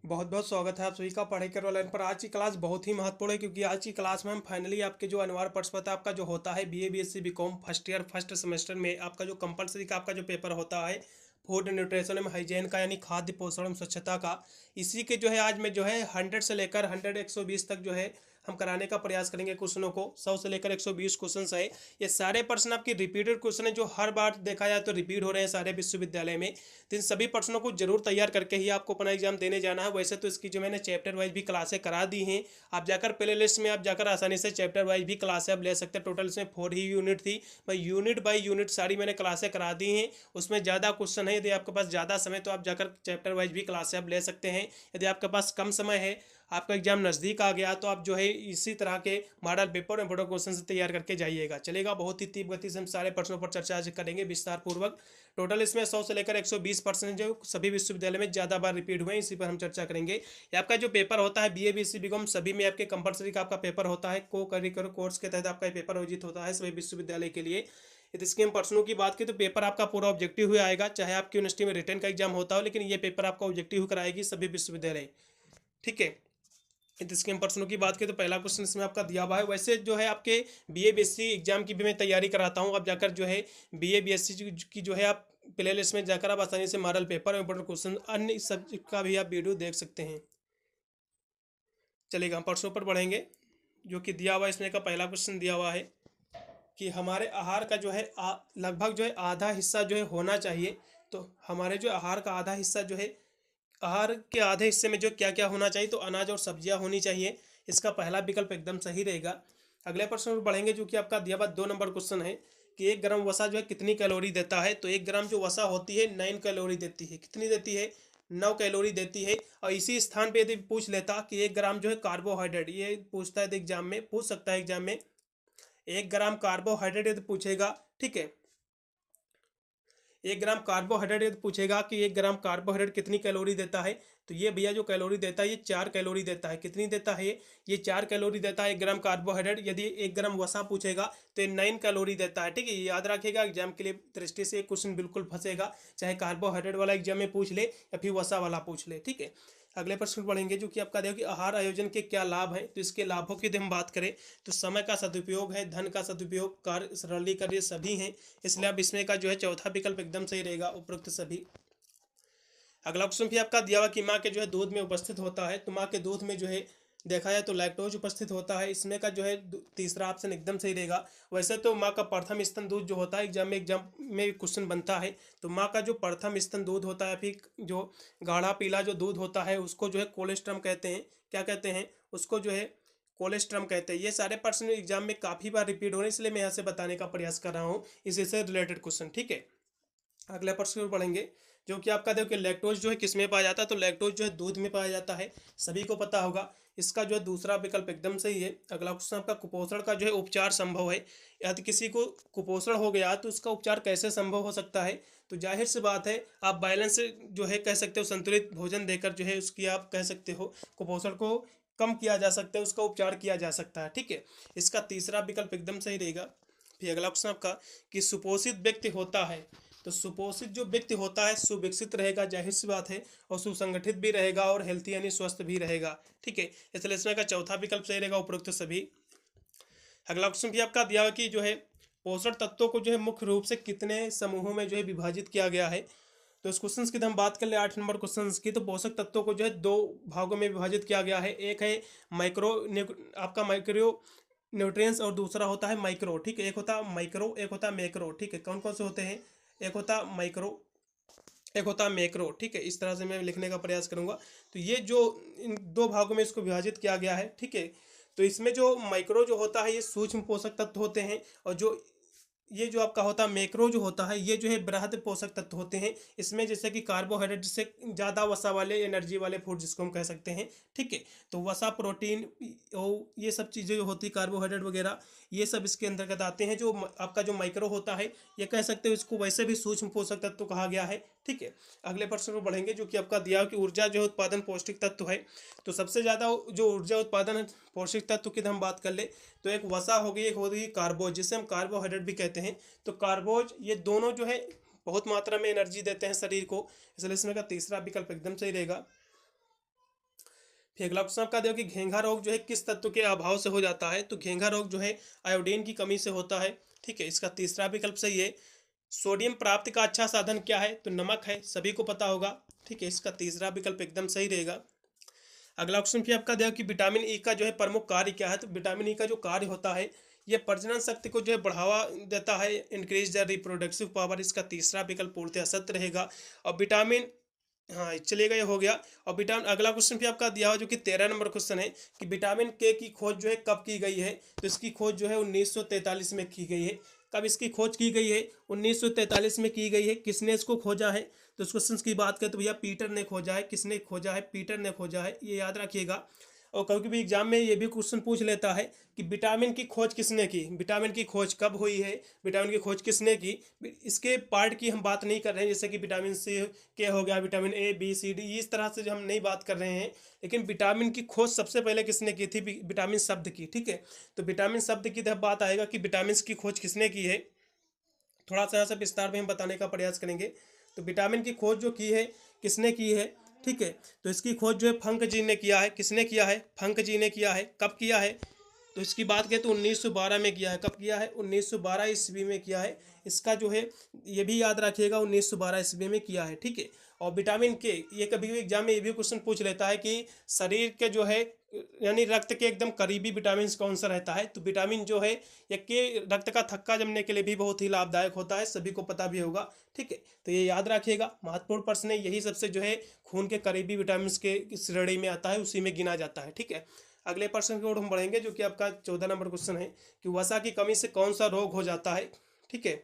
बहुत बहुत स्वागत है आप सभी का पढ़ाई कर ऑनलाइन पर। आज की क्लास बहुत ही महत्वपूर्ण है क्योंकि आज की क्लास में हम फाइनली आपके जो अनिवार्य प्रश्न पत्र आपका जो होता है BA BSc BCom first year first semester में आपका जो कंपलसरी का आपका जो पेपर होता है फूड न्यूट्रिशन एवं हाइजीन का यानी खाद्य पोषण एवं स्वच्छता का, इसी के जो है आज में जो है 100 से लेकर 100 120 तक जो है हम कराने का प्रयास करेंगे। क्वेश्चनों को 100 से लेकर 120 क्वेश्चन है। ये सारे प्रश्न आपकी रिपीटेड क्वेश्चन है जो हर बार देखा जाए तो रिपीट हो रहे हैं सारे विश्वविद्यालय में। तो इन सभी प्रश्नों को जरूर तैयार करके ही आपको अपना एग्जाम देने जाना है। वैसे तो इसकी जो मैंने चैप्टर वाइज भी क्लासें करा दी हैं, आप जाकर प्ले लिस्ट में आप जाकर आसानी से चैप्टर वाइज भी क्लासें आप ले सकते हैं। टोटल इसमें 4 ही यूनिट थी, मैं यूनिट बाई यूनिट सारी मैंने क्लासें करा दी हैं। उसमें ज़्यादा क्वेश्चन है, यदि आपके पास ज़्यादा समय तो आप जाकर चैप्टर वाइज भी क्लासें आप ले सकते हैं। यदि आपके पास कम समय है, आपका एग्जाम नज़दीक आ गया, तो आप जो है इसी तरह के मॉडल पेपर और इंपोर्टेंट क्वेश्चन से तैयार करके जाइएगा। चलेगा, बहुत ही तीव्र गति से हम सारे प्रश्नों पर चर्चा आज करेंगे विस्तार पूर्वक। टोटल इसमें 100 से लेकर 120% जो सभी विश्वविद्यालय में ज़्यादा बार रिपीट हुए हैं, इसी पर हम चर्चा करेंगे। ये आपका जो पेपर होता है बीए बीएससी बीकॉम सभी में आपके कंपलसरी का आपका पेपर होता है। को करिकुलर कोर्स के तहत आपका पेपर आयोजित होता है सभी विश्वविद्यालय के लिए। यदि इसके हम प्रश्नों की बात की तो पेपर आपका पूरा ऑब्जेक्टिव हुआ आएगा, चाहे आपकी यूनिवर्सिटी में रिटर्न का एग्जाम होता हो, लेकिन ये पेपर आपका ऑब्जेक्टिव कराएगी सभी विश्वविद्यालय। ठीक है, इसके हम प्रश्नों की बात करें तो पहला क्वेश्चन इसमें आपका दिया हुआ है। वैसे जो है आपके बीए बीएससी एग्जाम की भी मैं तैयारी कराता हूँ। आप जाकर जो है बीए बीएससी की जो है आप प्ले लिस्ट में जाकर आप आसानी से मॉडल पेपर और इंपोर्टेंट क्वेश्चन अन्य सब का भी आप वीडियो देख सकते हैं। चलिएगा, हम प्रश्नों पर बढ़ेंगे। जो कि दिया हुआ है इसमें का पहला क्वेश्चन दिया हुआ है कि हमारे आहार का जो है लगभग जो है आधा हिस्सा जो है होना चाहिए। तो हमारे जो आहार का आधा हिस्सा जो है, आहार के आधे हिस्से में जो क्या क्या होना चाहिए, तो अनाज और सब्जियां होनी चाहिए। इसका पहला विकल्प एकदम सही रहेगा। अगले प्रश्न पर बढ़ेंगे जो कि आपका दिया हुआ 2 नंबर क्वेश्चन है कि 1 ग्राम वसा जो है कितनी कैलोरी देता है। तो 1 ग्राम जो वसा होती है 9 कैलोरी देती है। कितनी देती है? 9 कैलोरी देती है। और इसी स्थान पे यदि पूछ लेता कि 1 ग्राम जो है कार्बोहाइड्रेट, ये पूछता है तो एग्जाम में पूछ सकता है एग्जाम में 1 ग्राम कार्बोहाइड्रेट यदि पूछेगा, ठीक है, 1 ग्राम कार्बोहाइड्रेट यदि पूछेगा कि 1 ग्राम कार्बोहाइड्रेट कितनी कैलोरी देता है, तो ये भैया जो कैलोरी देता है ये 4 कैलोरी देता है। कितनी देता है ये 4 कैलोरी देता है 1 ग्राम कार्बोहाइड्रेट। यदि 1 ग्राम वसा पूछेगा तो ये 9 कैलोरी देता है। ठीक है, ये याद रखिएगा, एग्जाम के लिए दृष्टि से क्वेश्चन बिल्कुल फंसेगा, चाहे कार्बोहाइड्रेट वाला एग्जाम में पूछ ले या फिर वसा वाला पूछ ले। ठीक है, अगले प्रश्न पढ़ेंगे जो कि आपका देखो कि आहार आयोजन के क्या लाभ हैं। तो इसके लाभों की यदि हम बात करें तो समय का सदुपयोग है, धन का सदुपयोग, कार्य सरलीकरण, ये सभी हैं। इसलिए अब इसमें का जो है चौथा विकल्प एकदम सही रहेगा, उपरोक्त सभी। अगला क्वेश्चन भी आपका दिया हुआ कि माँ के जो है दूध में उपस्थित होता है। तो माँ के दूध में जो है देखा जाए तो लैक्टोज उपस्थित होता है। इसमें का जो है तीसरा ऑप्शन एकदम सही रहेगा। वैसे तो माँ का प्रथम स्तन दूध जो होता है एग्जाम में क्वेश्चन बनता है, तो माँ का जो प्रथम स्तन दूध होता है फिर जो गाढ़ा पीला जो दूध होता है उसको जो है कोलेस्ट्रम कहते हैं। क्या कहते हैं? उसको जो है कोलेस्ट्रम कहते हैं। ये सारे प्रश्न एग्जाम में काफ़ी बार रिपीट हो रहे हैं, इसलिए मैं यहाँ से बताने का प्रयास कर रहा हूँ इसी से रिलेटेड क्वेश्चन। ठीक है, अगले प्रश्न पर पढ़ेंगे जो कि आपका देखो कि लैक्टोज जो है किस में पाया जाता है। तो लैक्टोज जो है दूध में पाया जाता है, सभी को पता होगा। इसका जो है दूसरा विकल्प एकदम सही है। अगला क्वेश्चन आपका कुपोषण का जो है उपचार संभव है। यदि किसी को कुपोषण हो गया तो उसका उपचार कैसे संभव हो सकता है? तो जाहिर सी बात है, आप बैलेंस जो है कह सकते हो, संतुलित भोजन देकर जो है उसकी आप कह सकते हो कुपोषण को कम किया जा सकता है, उसका उपचार किया जा सकता है। ठीक है, इसका तीसरा विकल्प एकदम सही रहेगा। फिर अगला क्वेश्चन आपका कि सुपोषित व्यक्ति होता है। तो सुपोषित जो व्यक्ति होता है सुविकसित रहेगा, जाहिर सी बात है, और सुसंगठित भी रहेगा और हेल्थी यानी स्वस्थ भी रहेगा। ठीक है, इसलिए इसमें का चौथा विकल्प सही रहेगा, उपरोक्त सभी। अगला क्वेश्चन भी आपका दिया हुआ कि जो है पोषण तत्वों को जो है मुख्य रूप से कितने समूहों में जो है विभाजित किया गया है। तो इस क्वेश्चन की हम बात कर ले 8 नंबर क्वेश्चन की, तो पोषक तत्वों को जो है 2 भागों में विभाजित किया गया है। एक है माइक्रो आपका माइक्रो न्यूट्रिएंट्स और दूसरा होता है माइक्रो। ठीक है, एक होता है माइक्रो, एक होता है मैक्रो। ठीक है, कौन कौन से होते हैं? एक होता माइक्रो, एक होता है मैक्रो। ठीक है, इस तरह से मैं लिखने का प्रयास करूंगा। तो ये जो इन 2 भागों में इसको विभाजित किया गया है। ठीक है, तो इसमें जो माइक्रो जो होता है ये सूक्ष्म पोषक तत्व होते हैं, और जो ये जो आपका होता है मैक्रो जो होता है ये जो है बृहद पोषक तत्व होते हैं। इसमें जैसे कि कार्बोहाइड्रेट, जैसे ज़्यादा वसा वाले एनर्जी वाले फूड जिसको हम कह सकते हैं। ठीक है, तो वसा, प्रोटीन और ये सब चीज़ें जो होती है कार्बोहाइड्रेट वगैरह, ये सब इसके अंतर्गत आते हैं। जो आपका जो माइक्रो होता है ये कह सकते हो इसको वैसे भी सूक्ष्म पोषक तत्व कहा गया है। ठीक है, अगले प्रश्न को बढ़ेंगे जो कि आपका दिया है कि ऊर्जा जो है उत्पादन पौष्टिक तत्व है। तो सबसे ज़्यादा जो ऊर्जा उत्पादन है पौष्टिक तत्व की हम बात कर ले तो एक वसा होगी, एक होगी कार्बोज, जिसे हम कार्बोहाइड्रेट भी कहते हैं। तो कार्बोज ये दोनों जो है बहुत मात्रा में एनर्जी देते हैं शरीर को, इसलिए इसमें का तीसरा विकल्प एकदम सही रहेगा। फिर अगला क्वेश्चन आपका देखो कि घेंघा रोग जो है किस तत्व के अभाव से हो जाता है, तो घेंघा रोग जो है आयोडीन की कमी से होता है। ठीक है, इसका तीसरा विकल्प सही है। सोडियम प्राप्ति का अच्छा साधन क्या है, तो नमक है, सभी को पता होगा। ठीक है, इसका तीसरा विकल्प एकदम सही रहेगा। अगला क्वेश्चन फिर आपका देखो कि विटामिन ई का जो है प्रमुख कार्य क्या है, तो विटामिन ई का जो कार्य होता है ये प्रजनन शक्ति को जो है बढ़ावा देता है, इंक्रीज द रिप्रोडक्टिव पावर। इसका तीसरा विकल्प पूर्णतः सत्य रहेगा। और विटामिन, हाँ चलिएगा ये हो गया। और विटामिन, अगला क्वेश्चन भी आपका दिया हुआ जो कि 13 नंबर क्वेश्चन है कि विटामिन के की खोज जो है कब की गई है, तो इसकी खोज जो है 1943 में की गई है। कब इसकी खोज की गई है, 1943 में की गई है। किसने इसको खोजा है, तो इस क्वेश्चन की बात करें तो भैया पीटर ने खोजा है। किसने खोजा है, पीटर ने खोजा है, ये याद रखिएगा। और कभी कभी एग्जाम में ये भी क्वेश्चन पूछ लेता है कि विटामिन की खोज किसने की, विटामिन की खोज कब हुई है, विटामिन की खोज किसने की। इसके पार्ट की हम बात नहीं कर रहे हैं, जैसे कि विटामिन सी के हो गया, vitamin A B C D, इस तरह से जो हम नहीं बात कर रहे हैं। लेकिन विटामिन की खोज सबसे पहले किसने की थी, विटामिन शब्द की। ठीक है, तो विटामिन शब्द की जब बात आएगा कि विटामिन की खोज किसने की है, थोड़ा सा यहाँ से विस्तार में हम बताने का प्रयास करेंगे। तो विटामिन की खोज जो की है किसने की है, ठीक है, तो इसकी खोज जो है फंक जी ने किया है। किसने किया है, फंक जी ने किया है। कब किया है, तो इसकी बात करें तो 1912 में किया है। कब किया है, 1912 ईस्वी में किया है। इसका जो है ये भी याद रखिएगा, 1912 ईस्वी में किया है। ठीक है, और विटामिन के, ये कभी भी एग्जाम में ये भी क्वेश्चन पूछ लेता है कि शरीर के जो है यानी रक्त के एकदम करीबी विटामिन कौन सा रहता है, तो विटामिन जो है ये के रक्त का थक्का जमने के लिए भी बहुत ही लाभदायक होता है, सभी को पता भी होगा। ठीक है, तो ये याद रखिएगा, महत्वपूर्ण प्रश्न है, यही सबसे जो है खून के करीबी विटामिन के श्रेणी में आता है, उसी में गिना जाता है। ठीक है, अगले प्रश्न की ओर हम बढ़ेंगे जो कि आपका 14 नंबर क्वेश्चन है कि वसा की कमी से कौन सा रोग हो जाता है। ठीक है,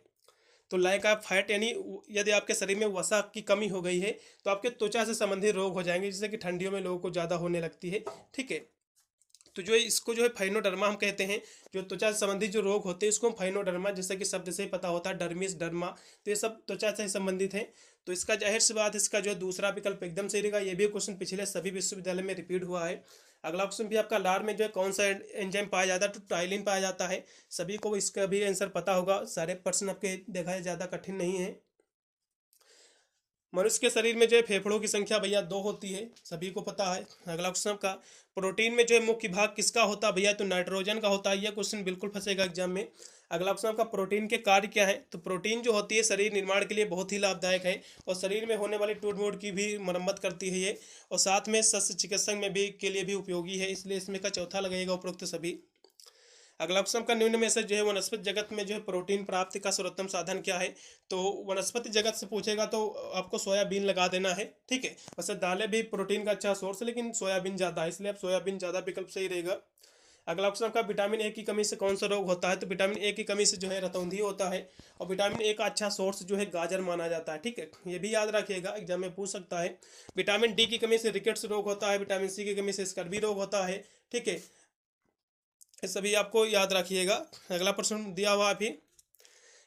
तो लैक ऑफ फैट यानी यदि आपके शरीर में वसा की कमी हो गई है तो आपके त्वचा से संबंधित रोग हो जाएंगे, जैसे कि ठंडियों में लोगों को ज़्यादा होने लगती है। ठीक है, तो जो है इसको जो है फाइनोडर्मा हम कहते हैं, जो त्वचा से संबंधित जो रोग होते हैं इसको हम फाइनोडर्मा, जैसे कि शब्द से ही पता होता है, डर्मिस, डर्मा, तो ये सब त्वचा से संबंधित है। तो इसका जाहिर सी बात इसका जो है दूसरा विकल्प एकदम सही रहेगा। ये भी क्वेश्चन पिछले सभी विश्वविद्यालय में रिपीट हुआ है। अगला क्वेश्चन भी आपका लार में जो है कौन सा एंजाइम पाया जाता है, तो टाइलिन पाया जाता है। सभी को इसका भी आंसर पता होगा, सारे प्रश्न आपके देखा है ज़्यादा कठिन नहीं है। मनुष्य के शरीर में जो है फेफड़ों की संख्या भैया 2 होती है, सभी को पता है। अगला क्वेश्चन का प्रोटीन में जो है मुख्य भाग किसका होता है भैया, तो नाइट्रोजन का होता है। यह क्वेश्चन बिल्कुल फंसेगा एग्जाम में। अगला क्वेश्चन का प्रोटीन के कार्य क्या है, तो प्रोटीन जो होती है शरीर निर्माण के लिए बहुत ही लाभदायक है और शरीर में होने वाली टूट मूट की भी मरम्मत करती है ये, और साथ में शस्त्र चिकित्सक में भी के लिए भी उपयोगी है, इसलिए इसमें का चौथा लगेगा उपरोक्त सभी। अगला क्वेश्चन का निम्न में से जो है वनस्पति जगत में जो है प्रोटीन प्राप्ति का सर्वोत्तम साधन क्या है, तो वनस्पति जगत से पूछेगा तो आपको सोयाबीन लगा देना है। ठीक है, वैसे दालें भी प्रोटीन का अच्छा सोर्स है लेकिन सोयाबीन ज़्यादा है, इसलिए आप सोयाबीन ज़्यादा विकल्प सही रहेगा। अगला क्वेश्चन का विटामिन ए की कमी से कौन सा रोग होता है, तो विटामिन ए की कमी से जो है रतौंधी होता है। और विटामिन ए का अच्छा सोर्स जो है गाजर माना जाता है। ठीक है, ये भी याद रखिएगा, एग्जाम में पूछ सकता है। विटामिन डी की कमी से रिकेट्स रोग होता है, विटामिन सी की कमी से स्कर्वी रोग होता है। ठीक है, ये सभी आपको याद रखिएगा। अगला प्रश्न दिया हुआ अभी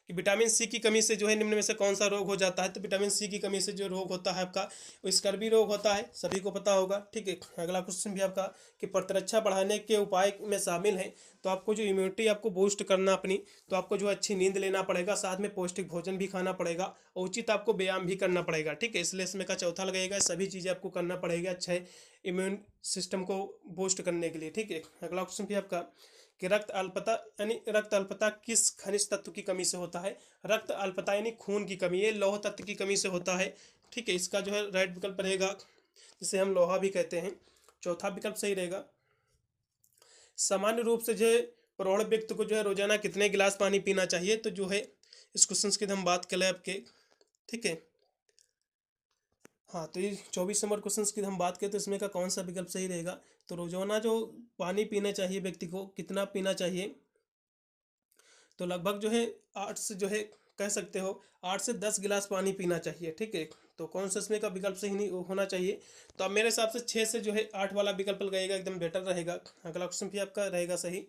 कि विटामिन सी की कमी से जो है निम्न में से कौन सा रोग हो जाता है, तो विटामिन सी की कमी से जो रोग होता है आपका वो स्कर्वी रोग होता है, सभी को पता होगा। ठीक है, अगला क्वेश्चन भी आपका कि प्रतिरक्षा बढ़ाने के उपाय में शामिल है, तो आपको जो इम्यूनिटी आपको बूस्ट करना अपनी, तो आपको जो अच्छी नींद लेना पड़ेगा, साथ में पौष्टिक भोजन भी खाना पड़ेगा और उचित आपको व्यायाम भी करना पड़ेगा। ठीक है, इसलिए इसमें का चौथा लगेगा, सभी चीज़ें आपको करना पड़ेगा अच्छा इम्यून सिस्टम को बूस्ट करने के लिए। ठीक है, अगला क्वेश्चन भी आपका कि रक्त अल्पता यानी रक्त अल्पता किस खनिज तत्व की कमी से होता है, रक्त अल्पता यानी खून की कमी, ये लौह तत्व की कमी से होता है। ठीक है, इसका जो है राइट विकल्प रहेगा, जिसे हम लोहा भी कहते हैं, चौथा विकल्प सही रहेगा। सामान्य रूप से जो है प्रौढ़ व्यक्ति को जो है रोजाना कितने गिलास पानी पीना चाहिए, तो जो है इस क्वेश्चन की हम बात करें आपके। ठीक है, हाँ, तो ये 24 नंबर क्वेश्चन की हम बात करें तो इसमें का कौन सा विकल्प सही रहेगा, तो रोजाना जो पानी पीना चाहिए व्यक्ति को कितना पीना चाहिए, तो लगभग जो है 8 से जो है कह सकते हो 8 से 10 गिलास पानी पीना चाहिए। ठीक है, तो कौन सा इसमें का विकल्प सही नहीं होना चाहिए, तो अब मेरे हिसाब से 6 से जो है 8 वाला विकल्प लगेगा, एकदम बेटर रहेगा। अगला क्वेश्चन भी आपका रहेगा सही।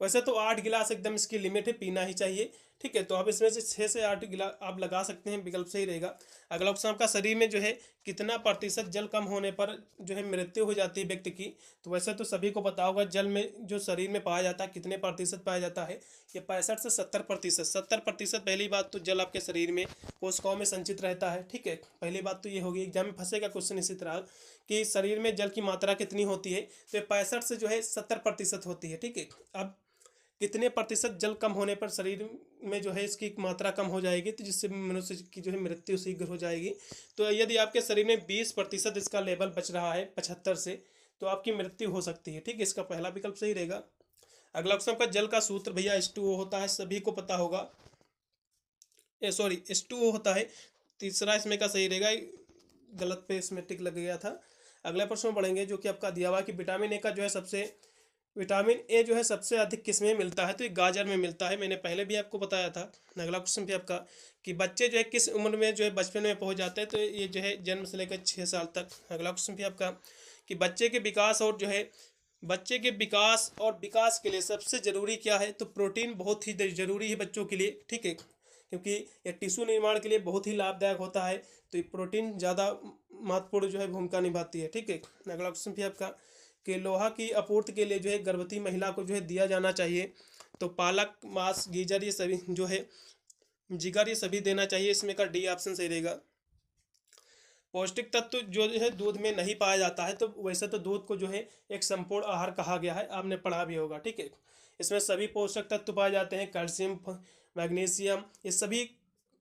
वैसे तो 8 गिलास एकदम इसकी लिमिट है, पीना ही चाहिए। ठीक है, तो आप इसमें से 6 से 8 गिलास आप लगा सकते हैं, विकल्प सही रहेगा। अगला ऑप्शन आपका शरीर में जो है कितना प्रतिशत जल कम होने पर जो है मृत्यु हो जाती है व्यक्ति की। तो वैसे तो सभी को पता होगा जल में जो शरीर में पाया जाता है कितने प्रतिशत पाया जाता है, ये 65 से 70%। 70%। पहली बात तो जल आपके शरीर में कोशिकाओं में संचित रहता है। ठीक है, पहली बात तो ये होगी। एग्जाम में फंसेगा क्वेश्चन इसी तरह कि शरीर में जल की मात्रा कितनी होती है, तो ये 65 से जो है 70% होती है। ठीक है, अब कितने प्रतिशत जल कम होने पर शरीर में जो है इसकी मात्रा कम हो जाएगी, तो जिससे मनुष्य की जो है मृत्यु शीघ्र हो जाएगी। तो यदि आपके शरीर में 20% इसका लेवल बच रहा है 75 से, तो आपकी मृत्यु हो सकती है। ठीक है, इसका पहला विकल्प सही रहेगा। अगला ऑप्शन का जल का सूत्र भैया H2O होता है, सभी को पता होगा। सॉरी, H2O होता है। तीसरा इसमें का सही रहेगा, गलत पे इसमें टिक लग गया था। अगला प्रश्न पढ़ेंगे जो कि आपका दिया हुआ कि विटामिन ए का जो है विटामिन ए जो है सबसे अधिक किस में मिलता है, तो ये गाजर में मिलता है। मैंने पहले भी आपको बताया था। अगला क्वेश्चन भी आपका कि बच्चे जो है किस उम्र में जो है बचपन में पहुंच जाते हैं, तो ये जो है जन्म से लेकर 6 साल तक। अगला क्वेश्चन भी आपका कि बच्चे के विकास और विकास के लिए सबसे जरूरी क्या है, तो प्रोटीन बहुत ही जरूरी है बच्चों के लिए। ठीक है, क्योंकि ये टिश्यू निर्माण के लिए बहुत ही लाभदायक होता है, तो ये प्रोटीन ज़्यादा महत्वपूर्ण जो है भूमिका निभाती है। ठीक है, अगला क्वेश्चन भी आपका कि लोहा की आपूर्ति के लिए जो है गर्भवती महिला को जो है दिया जाना चाहिए, तो पालक, मांस, गीजर ये सभी जो है जिगर ये सभी देना चाहिए। इसमें का डी ऑप्शन सही रहेगा। पौष्टिक तत्व जो है दूध में नहीं पाया जाता है, तो वैसे तो दूध को जो है एक संपूर्ण आहार कहा गया है, आपने पढ़ा भी होगा। ठीक है, इसमें सभी पोषक तत्व पाए जाते हैं, कैल्शियम, मैग्नीशियम, ये सभी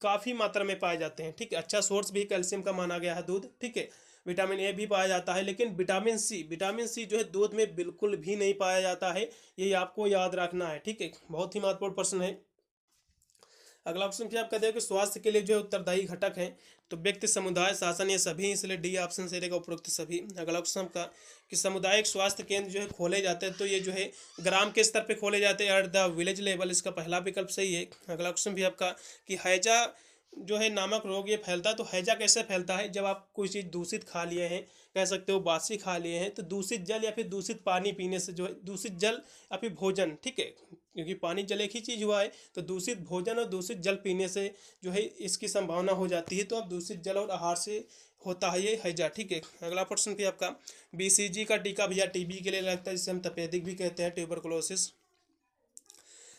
काफ़ी मात्रा में पाए जाते हैं। ठीक है, अच्छा सोर्स भी कैल्शियम का माना गया है दूध। ठीक है, विटामिन ए भी पाया जाता है, लेकिन विटामिन सी जो है दूध में बिल्कुल भी नहीं पाया जाता है, ये आपको याद रखना है। ठीक है, बहुत ही महत्वपूर्ण प्रश्न है। अगला ऑप्शन क्या आप कहते हैं कि स्वास्थ्य के लिए जो उत्तरदायी घटक हैं, तो व्यक्ति, समुदाय, शासन, ये सभी, इसलिए डी ऑप्शन से रहेगा उपरोक्त सभी। अगला ऑप्शन का कि सामुदायिक स्वास्थ्य केंद्र जो है खोले जाते हैं, तो ये जो है ग्राम के स्तर पे खोले जाते हैं, एट द विलेज लेवल, इसका पहला विकल्प सही है। अगला ऑप्शन भी आपका कि हैजा जो है नामक रोग ये फैलता है, तो हैजा कैसे फैलता है, जब आप कोई चीज़ दूषित खा लिए हैं, कह सकते हो बासी खा लिए हैं, तो दूषित जल या फिर दूषित पानी पीने से जो है, दूषित जल या फिर भोजन, ठीक है, क्योंकि पानी जल एक ही चीज़ हुआ है, तो दूषित भोजन और दूषित जल पीने से जो है इसकी संभावना हो जाती है। तो अब दूषित जल और आहार से होता है ये हैजा। ठीक है, अगला प्रश्न भी आपका BCG का टीका भैया टीबी के लिए लगता है, जिसे हम तपेदिक भी कहते हैं, ट्यूबरकुलोसिस।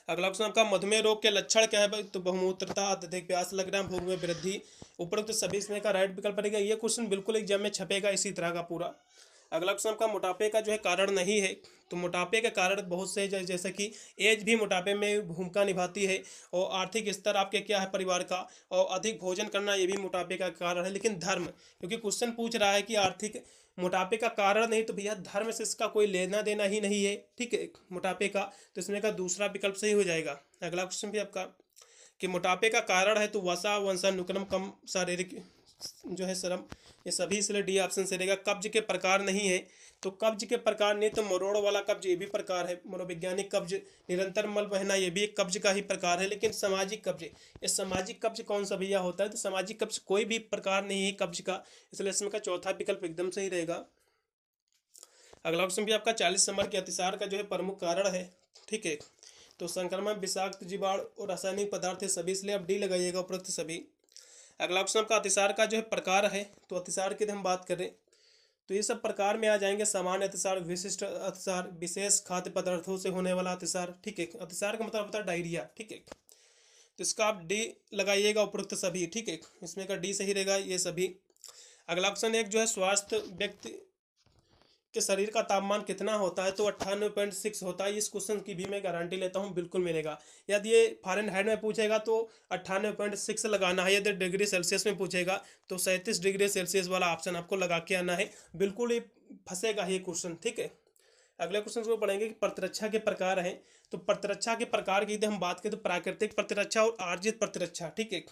अगला क्वेश्चन आपका मधुमेह रोग के लक्षण क्या है भाई, तो बहुमूत्रता, अत्यधिक प्यास लगना, भूख में वृद्धि, उपरोक्त सभी इसमें का राइट विकल्प रहेगा। ये क्वेश्चन बिल्कुल एग्जाम में छपेगा इसी तरह का पूरा। अगला क्वेश्चन आपका मोटापे का जो है कारण नहीं है, तो मोटापे के कारण बहुत से जैसे कि एज भी मोटापे में भूमिका निभाती है, और आर्थिक स्तर आपके क्या है परिवार का, और अधिक भोजन करना ये भी मोटापे का कारण है। लेकिन धर्म, क्योंकि क्वेश्चन पूछ रहा है कि आर्थिक मोटापे का कारण नहीं, तो भैया धर्म से इसका कोई लेना देना ही नहीं है। ठीक है, मोटापे का, तो इसमें का दूसरा विकल्प सही हो जाएगा। अगला क्वेश्चन भी आपका कि मोटापे का कारण है, तो वसा, वंशानुक्रम, कम शारीरिक जो है श्रम, ये सभी, इसलिए डी ऑप्शन से रहेगा। कब्ज के प्रकार नहीं है, तो कब्ज के प्रकार नहीं, तो मरोड़ वाला कब्ज ये भी प्रकार है, मनोवैज्ञानिक कब्ज, निरंतर मल बहना ये भी एक कब्ज का ही प्रकार है। लेकिन सामाजिक कब्ज, ये सामाजिक कब्ज कौन सा भैया होता है, तो सामाजिक कब्ज कोई भी प्रकार नहीं है कब्ज का, इसलिए इसमें का चौथा विकल्प एकदम सही रहेगा। अगला क्वेश्चन भी आपका 40 नंबर के अतिसार का जो है प्रमुख कारण है। ठीक है, तो संक्रमण, विषाक्त जीवाणु और रासायनिक पदार्थ है सभी, इसलिए आप डी लगाइएगा उपरोक्त सभी। अगला ऑप्शन आपका अतिसार का जो है प्रकार है, तो अतिसार की हम बात करें तो ये सब प्रकार में आ जाएंगे, सामान्य अतिसार, विशिष्ट अतिसार, विशेष खाद्य पदार्थों से होने वाला अतिसार। ठीक है, अतिसार का मतलब होता है डायरिया। ठीक है, तो इसका आप डी लगाइएगा उपरोक्त सभी। ठीक है, इसमें का डी सही रहेगा ये सभी। अगला ऑप्शन एक जो है स्वास्थ्य व्यक्ति के शरीर का तापमान कितना होता है, तो 98.6 होता है। इस क्वेश्चन की भी मैं गारंटी लेता हूँ बिल्कुल मिलेगा। यदि ये फ़ारेनहाइट में पूछेगा तो 98.6 लगाना है, यदि डिग्री सेल्सियस में पूछेगा तो 37 डिग्री सेल्सियस वाला ऑप्शन आपको लगा के आना है, बिल्कुल ही फंसेगा ये क्वेश्चन। ठीक है, अगले क्वेश्चन को पढ़ेंगे कि प्रतिरक्षा के प्रकार हैं, तो प्रतिरक्षा के प्रकार की यदि हम बात करें तो प्राकृतिक प्रतिरक्षा और अर्जित प्रतिरक्षा। ठीक है,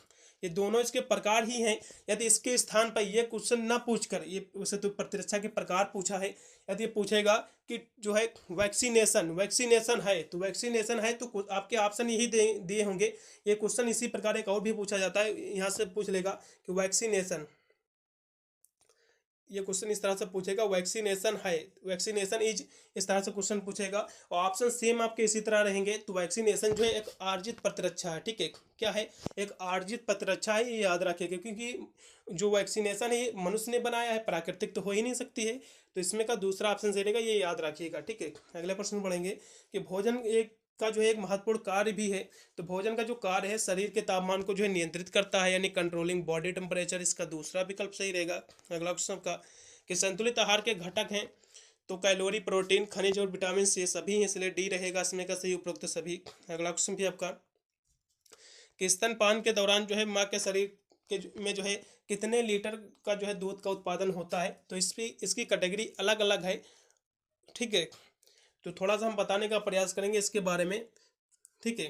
ये दोनों इसके प्रकार ही हैं। यदि इसके स्थान पर ये क्वेश्चन ना पूछकर, ये वैसे तो प्रतिरक्षा के प्रकार पूछा है, यदि ये पूछेगा कि जो है वैक्सीनेशन है, तो वैक्सीनेशन है तो आपके ऑप्शन यही दिए होंगे। ये क्वेश्चन इसी प्रकार एक और भी पूछा जाता है, यहाँ से पूछ लेगा कि वैक्सीनेशन ये क्वेश्चन इस तरह से पूछेगा, वैक्सीनेशन है, वैक्सीनेशन इज, इस तरह से क्वेश्चन पूछेगा। और ऑप्शन सेम आपके इसी तरह रहेंगे। तो वैक्सीनेशन जो है एक आर्जित प्रतिरक्षा है, ठीक है, क्या है, एक आर्जित प्रतिरक्षा है, ये याद रखिएगा, क्योंकि जो वैक्सीनेशन है ये मनुष्य ने बनाया है, प्राकृतिक तो हो ही नहीं सकती है। तो इसमें का दूसरा ऑप्शन सही रहेगा, ये याद रखिएगा, ठीक है। अगले प्रश्न पढ़ेंगे कि भोजन एक का जो है एक महत्वपूर्ण कार्य भी है। तो भोजन का जो कार्य है शरीर के तापमान को जो है नियंत्रित करता है, यानी कंट्रोलिंग बॉडी टेम्परेचर, इसका दूसरा विकल्प सही रहेगा। अगला क्वेश्चन का कि संतुलित आहार के घटक हैं। तो कैलोरी, प्रोटीन, खनिज और विटामिन ये सभी हैं, इसलिए डी रहेगा इसमें का सही, उपरोक्त सभी। अगला क्वेश्चन भी आपका कि स्तनपान के दौरान जो है माँ के शरीर के में जो है कितने लीटर का जो है दूध का उत्पादन होता है। तो इसकी कैटेगरी अलग अलग है, ठीक है। तो थोड़ा सा हम बताने का प्रयास करेंगे इसके बारे में, ठीक है।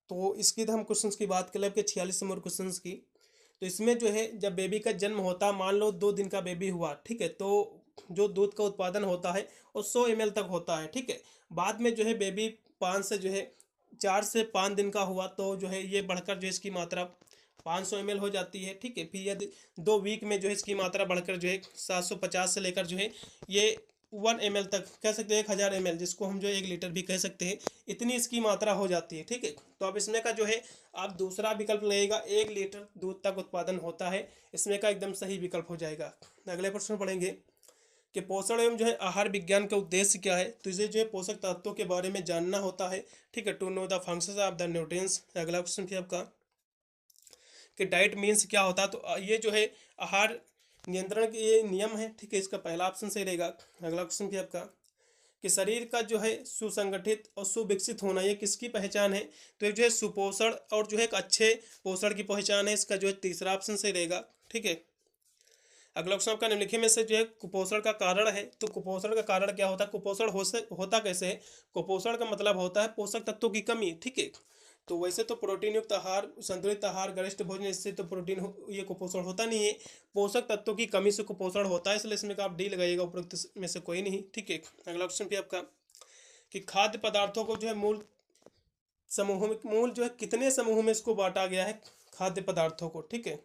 तो इसकी हम क्वेश्चंस की बात करें आपके 46 नंबर क्वेश्चंस की। तो इसमें जो है जब बेबी का जन्म होता है, मान लो 2 दिन का बेबी हुआ, ठीक है, तो जो दूध का उत्पादन होता है वो 100 ml तक होता है, ठीक है। बाद में जो है बेबी 4 से 5 दिन का हुआ तो जो है ये बढ़कर जो इसकी मात्रा 500 ml हो जाती है, ठीक है। फिर यदि 2 वीक में जो है इसकी मात्रा बढ़कर जो है 750 से लेकर जो है ये 1 ml तक, कह सकते हैं 1000 ml, जिसको हम जो 1 लीटर भी कह सकते हैं, इतनी इसकी मात्रा हो जाती है, ठीक है। तो अब इसमें का जो है आप दूसरा विकल्प लगेगा, 1 लीटर दूध तक उत्पादन होता है, इसमें का एकदम सही विकल्प हो जाएगा। अगले प्रश्न पढ़ेंगे कि पोषण एवं जो है आहार विज्ञान का उद्देश्य क्या है। तो इसे जो है पोषक तत्वों के बारे में जानना होता है, ठीक है, to know the functions of the nutrients. अगला क्वेश्चन भी आपका कि डाइट मीन्स क्या होता है। तो ये जो है आहार नियंत्रण के ये नियम है, ठीक है, इसका पहला ऑप्शन सही रहेगा। अगला क्वेश्चन भी आपका कि शरीर का जो है सुसंगठित और सुविकसित होना ये किसकी पहचान है। तो ये जो है सुपोषण और जो है एक अच्छे पोषण की पहचान है, इसका जो है तीसरा ऑप्शन सही रहेगा, ठीक है। अगला क्वेश्चन आपका निम्नलिखित में से जो है कुपोषण का कारण है। तो कुपोषण का कारण क्या होता है, कुपोषण होता कैसे है। कुपोषण का मतलब होता है पोषक तत्वों की कमी, ठीक है। तो वैसे तो प्रोटीन युक्त आहार, संतुलित आहार, गरिष्ठ भोजन, इससे तो ये कुपोषण होता नहीं है, पोषक तत्वों की कमी से कुपोषण होता है, इसलिए इसमें आप डी लगाइएगा, उपरोक्त में से कोई नहीं, ठीक है। अगला क्वेश्चन भी आपका कि खाद्य पदार्थों को जो है मूल जो है कितने समूह में इसको बांटा गया है खाद्य पदार्थों को, ठीक है।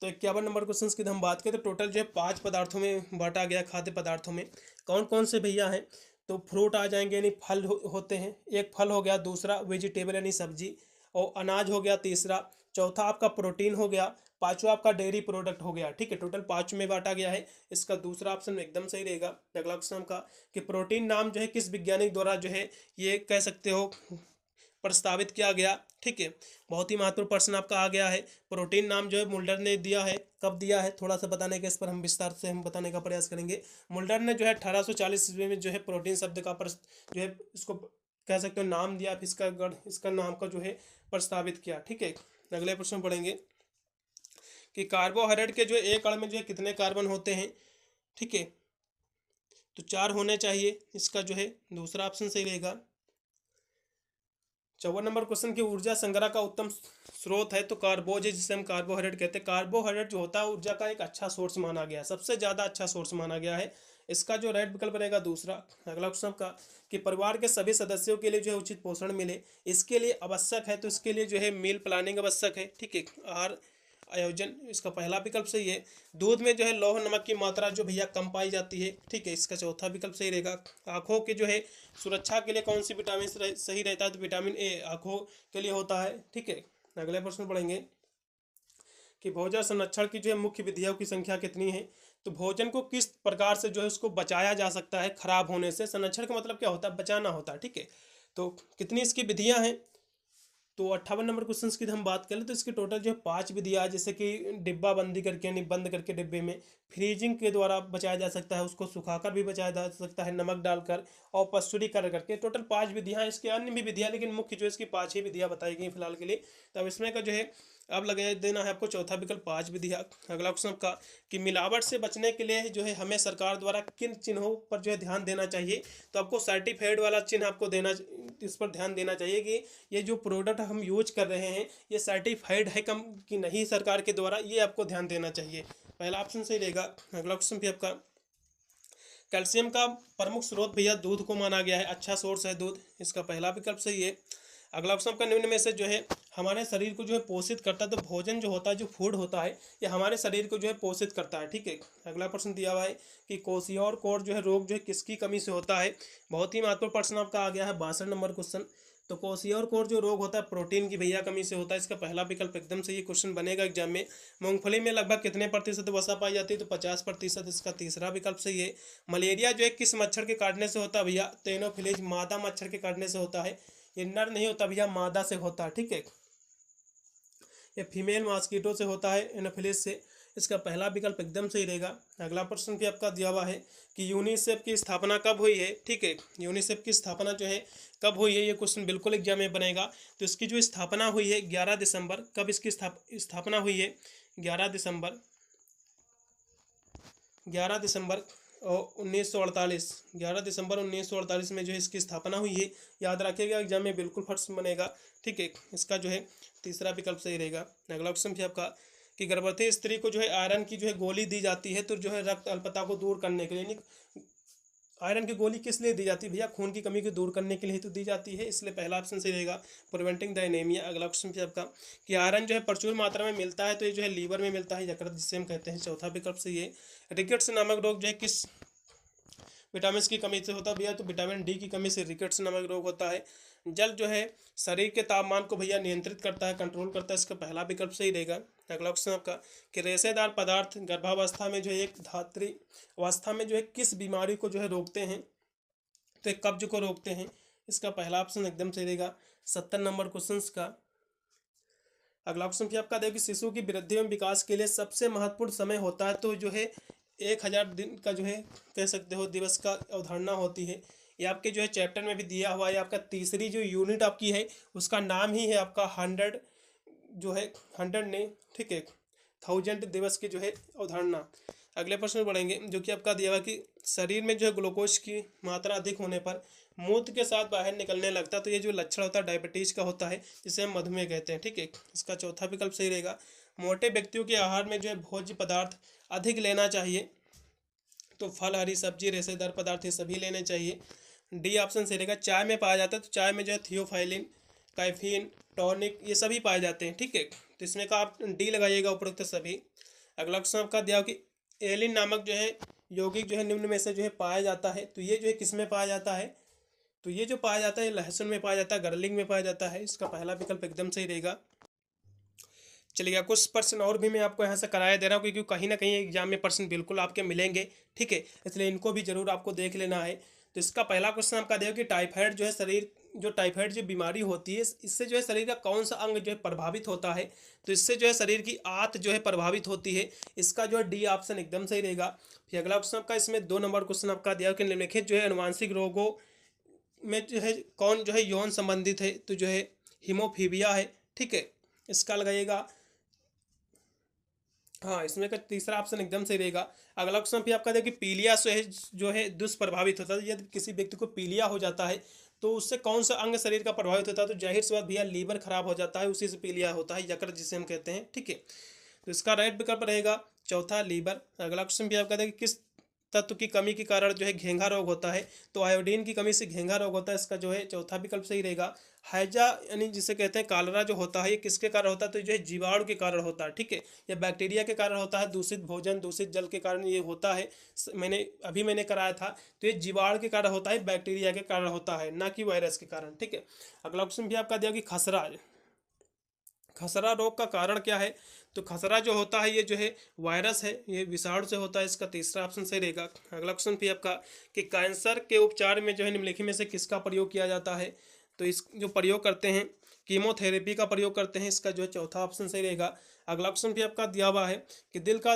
तो 51 नंबर क्वेश्चन की हम बात करें तो टोटल जो है 5 पदार्थों में बांटा गया खाद्य पदार्थों में। कौन कौन से भैया हैं। तो फ्रूट आ जाएंगे, यानी फल होते हैं, एक फल हो गया, दूसरा वेजिटेबल यानी सब्जी, और अनाज हो गया तीसरा, चौथा आपका प्रोटीन हो गया, पांचवा आपका डेयरी प्रोडक्ट हो गया, ठीक है। टोटल 5 में बांटा गया है, इसका दूसरा ऑप्शन एकदम सही रहेगा। अगला क्वेश्चन का कि प्रोटीन नाम जो है किस वैज्ञानिक द्वारा जो है ये कह सकते हो प्रस्तावित किया गया, ठीक है। बहुत ही महत्वपूर्ण प्रश्न आपका आ गया है। प्रोटीन नाम जो है मुल्डर ने दिया है, कब दिया है थोड़ा सा बताने के, इस पर हम विस्तार से हम बताने का प्रयास करेंगे। मुल्डर ने जो है 1840 ईस्वी में जो है प्रोटीन शब्द का जो है इसको कह सकते हो नाम दिया, फिर इसका नाम का जो है प्रस्तावित किया, ठीक है। अगले प्रश्न पढ़ेंगे कि कार्बोहाइड्रेट के जो एक अणु में जो है कितने कार्बन होते हैं, ठीक है। तो 4 होने चाहिए, इसका जो है दूसरा ऑप्शन सही रहेगा। 54 नंबर क्वेश्चन की ऊर्जा संग्रह का उत्तम स्रोत है। तो कार्बोज है, जिसे हम कार्बोहाइड्रेट कहते हैं। कार्बोहाइड्रेट जो होता है ऊर्जा का एक अच्छा सोर्स माना गया, सबसे ज़्यादा अच्छा सोर्स माना गया है, इसका जो राइट विकल्प रहेगा दूसरा। अगला क्वेश्चन का कि परिवार के सभी सदस्यों के लिए जो है उचित पोषण मिले, इसके लिए आवश्यक है। तो इसके लिए जो है मील प्लानिंग आवश्यक है, ठीक है, आहार आयोजन, इसका पहला विकल्प सही है। दूध में जो है लौह नमक की मात्रा जो भैया कम पाई जाती है, ठीक है, इसका चौथा विकल्प सही रहेगा। आँखों के जो है सुरक्षा के लिए कौन सी विटामिन सही रहता है। तो विटामिन ए आँखों के लिए होता है, ठीक है। अगले प्रश्न पढ़ेंगे कि भोजन संरक्षण की जो है मुख्य विधियों की संख्या कितनी है। तो भोजन को किस प्रकार से जो है उसको बचाया जा सकता है खराब होने से। संरक्षण का मतलब क्या होता है, बचाना होता है, ठीक है। तो कितनी इसकी विधियां हैं। तो 58 नंबर क्वेश्चन की हम बात करें तो इसकी टोटल जो है 5 विधियां, जैसे कि डिब्बा बंदी करके यानी बंद करके डिब्बे में, फ्रीजिंग के द्वारा बचाया जा सकता है, उसको सुखाकर भी बचाया जा सकता है नमक डालकर, और पश्चुरीकरण करके। टोटल 5 विधियां, इसके अन्य भी विधियां, लेकिन मुख्य जो इसकी 5 ही विधियां बताई गई फिलहाल के लिए। तब इसमें का जो है अब लगे देना है आपको चौथा विकल्प 5 विधियां। अगला क्वेश्चन का कि मिलावट से बचने के लिए जो है हमें सरकार द्वारा किन चिन्हों पर जो है ध्यान देना चाहिए। तो आपको सर्टिफाइड वाला चिन्ह आपको देना, इस पर ध्यान देना चाहिए कि ये जो प्रोडक्ट हम यूज कर रहे हैं ये सर्टिफाइड है कम कि नहीं सरकार के द्वारा, ये आपको ध्यान देना चाहिए। पहला ऑप्शन सही रहेगा। अगला क्वेश्चन भी आपका कैल्शियम का प्रमुख स्रोत भैया दूध को माना गया है, अच्छा सोर्स है दूध, इसका पहला विकल्प सही है। अगला ऑप्शन आपका निम्न में से जो है हमारे शरीर को जो है पोषित करता है। तो भोजन जो होता है, जो फूड होता है, ये हमारे शरीर को जो है पोषित करता है। ठीक है। अगला प्रश्न दिया हुआ है कि कोशियोर कोर जो है रोग जो है किसकी कमी से होता है। बहुत ही महत्वपूर्ण प्रश्न आपका आ गया है, 62 नंबर क्वेश्चन। तो कोशियोर कोर जो रोग होता है प्रोटीन की भैया कमी से होता है। इसका पहला विकल्प एकदम से ये क्वेश्चन बनेगा एग्जाम में। मूंगफली में लगभग कितने प्रतिशत वसा पाई जाती है, तो 50%। इसका तीसरा विकल्प सही है। मलेरिया जो है किस मच्छर के काटने से होता है भैया, तो एनोफिलीज मादा मच्छर के काटने से होता है। ये नर नहीं होता भैया, मादा से होता है। ठीक है, ये फीमेल मॉस्किटो से होता है, एनोफिलिस से। इसका पहला विकल्प एकदम सही रहेगा। अगला प्रश्न भी आपका दिया हुआ है कि यूनिसेफ की स्थापना कब हुई है। ठीक है, यूनिसेफ की स्थापना जो है कब हुई है, ये क्वेश्चन बिल्कुल एग्जाम में बनेगा। तो इसकी जो स्थापना हुई है 11 दिसंबर। कब इसकी स्थापना हुई है, 11 दिसंबर 1948। 11 दिसंबर 1948 में जो है इसकी स्थापना हुई है। याद रखिएगा, एग्जाम में बिल्कुल फर्स्ट बनेगा। ठीक है, इसका जो है तीसरा विकल्प सही रहेगा। अगला ऑप्शन भी आपका कि गर्भवती स्त्री को जो है आयरन की जो है गोली दी जाती है, तो जो है रक्त अल्पता को दूर करने के लिए। यानी आयरन की गोली किस लिए दी जाती है भैया, खून की कमी को दूर करने के लिए तो दी जाती है, इसलिए पहला ऑप्शन सही रहेगा, प्रिवेंटिंग द एनीमिया। अगला ऑप्शन भी आपका कि आयरन जो है प्रचुर मात्रा में मिलता है, तो ये जो है लीवर में मिलता है, यकृत जिसे हम कहते हैं। चौथा विकल्प सही है। रिकेट्स नामक रोग जो है किस विटामिन की कमी से होता है भैया, तो विटामिन डी की कमी से रिकेट्स नामक रोग होता है। जल जो है शरीर के तापमान को भैया नियंत्रित करता है, कंट्रोल करता है, इसका पहला विकल्प सही रहेगा। अगला क्वेश्चन आपका कि रेशेदार पदार्थ गर्भावस्था में जो है एक धात्री अवस्था में जो है किस बीमारी को जो है रोकते हैं, तो एक कब्ज को रोकते हैं। इसका पहला ऑप्शन एकदम सही रहेगा, 70 नंबर क्वेश्चन का। अगला ऑप्शन भी आपका देखिए शिशु की वृद्धि एवं विकास के लिए सबसे महत्वपूर्ण समय होता है, तो जो है 1000 दिन का जो है कह सकते हो दिवस का अवधारणा होती है। ये आपके जो है चैप्टर में भी दिया हुआ है। आपका तीसरी जो यूनिट आपकी है उसका नाम ही है आपका 100 जो है 100 ने, ठीक है, 1000 दिवस की जो है अवधारणा। अगले प्रश्न पढ़ेंगे जो कि आपका दिया हुआ कि शरीर में जो है ग्लूकोज की मात्रा अधिक होने पर मूत्र के साथ बाहर निकलने लगता है, तो ये जो लक्षण होता है डायबिटीज का होता है, जिसे हम मधुमेह कहते हैं। ठीक है, इसका चौथा विकल्प सही रहेगा। मोटे व्यक्तियों के आहार में जो है भोज्य पदार्थ अधिक लेना चाहिए, तो फल, हरी सब्जी, रेशेदार पदार्थ ये सभी लेने चाहिए। डी ऑप्शन सही रहेगा। चाय में पाया जाता है, तो चाय में जो है थियोफाइलिन, कैफीन, टॉनिक ये सभी पाए जाते हैं। ठीक है, तो इसमें का आप डी लगाइएगा उपरोक्त सभी। अगला क्वेश्चन आपका दिया कि एलिन नामक जो है यौगिक जो है निम्न में से जो है पाया जाता है, तो ये जो है किस में पाया जाता है, तो ये जो पाया जाता है लहसुन में पाया जाता है, गर्लिंग में पाया जाता है। इसका पहला विकल्प एकदम सही रहेगा। चलिएगा, कुछ प्रश्न और भी मैं आपको यहाँ से कराया दे रहा हूँ, क्योंकि कहीं ना कहीं एग्जाम में प्रश्न बिल्कुल आपके मिलेंगे। ठीक है, इसलिए इनको भी जरूर आपको देख लेना है। तो इसका पहला क्वेश्चन आपका देखो कि टाइफाइड जो है टाइफाइड जो बीमारी होती है, इससे जो है शरीर का कौन सा अंग जो है प्रभावित होता है, तो इससे जो है शरीर की आंत जो है प्रभावित होती है। इसका जो है डी ऑप्शन एकदम सही रहेगा। फिर अगला क्वेश्चन आपका इसमें 2 नंबर क्वेश्चन आपका दिया कि निम्नलिखित जो है अनुवांशिक रोगों में जो है कौन जो है यौन संबंधित है, तो जो है हीमोफीबिया है। ठीक है, इसका लगाइएगा हाँ, इसमें का तीसरा ऑप्शन एकदम सही रहेगा। अगला क्वेश्चन भी आपका देखिए पीलिया से जो है दुष्प्रभावित होता है। यदि किसी व्यक्ति को पीलिया हो जाता है तो उससे कौन सा अंग शरीर का प्रभावित होता है, तो जाहिर सी बात भैया लीवर खराब हो जाता है, उसी से पीलिया होता है, यकृत जिसे हम कहते हैं। ठीक है, तो इसका राइट विकल्प रहेगा चौथा, लीवर। अगला क्वेश्चन भी आपका देखिए किस तत्व की कमी के कारण जो है घेंघा रोग होता है, तो आयोडीन की कमी से घेंघा रोग होता है। इसका जो है चौथा विकल्प सही रहेगा। हैजा यानी जिसे कहते हैं कालरा जो होता है, ये किसके कारण होता है, तो जो है जीवाणु के कारण होता है। ठीक है, या बैक्टीरिया के कारण होता है, दूषित भोजन दूषित जल के कारण ये होता है। मैंने कराया था, तो ये जीवाणु के कारण होता है, बैक्टीरिया के कारण होता है, ना कि वायरस के कारण। ठीक है, अगला क्वेश्चन भी आपका दिया कि खसरा रोग का कारण क्या है, तो खसरा जो होता है ये जो है वायरस है, ये विषाणु से होता है। इसका तीसरा ऑप्शन सही रहेगा। अगला क्वेश्चन भी आपका कि कैंसर के उपचार में जो है निम्नलिखित में से किसका प्रयोग किया जाता है, तो इस जो प्रयोग करते हैं कीमोथेरेपी का प्रयोग करते हैं। इसका जो है चौथा ऑप्शन सही रहेगा। अगला ऑप्शन भी आपका दिया हुआ है कि दिल का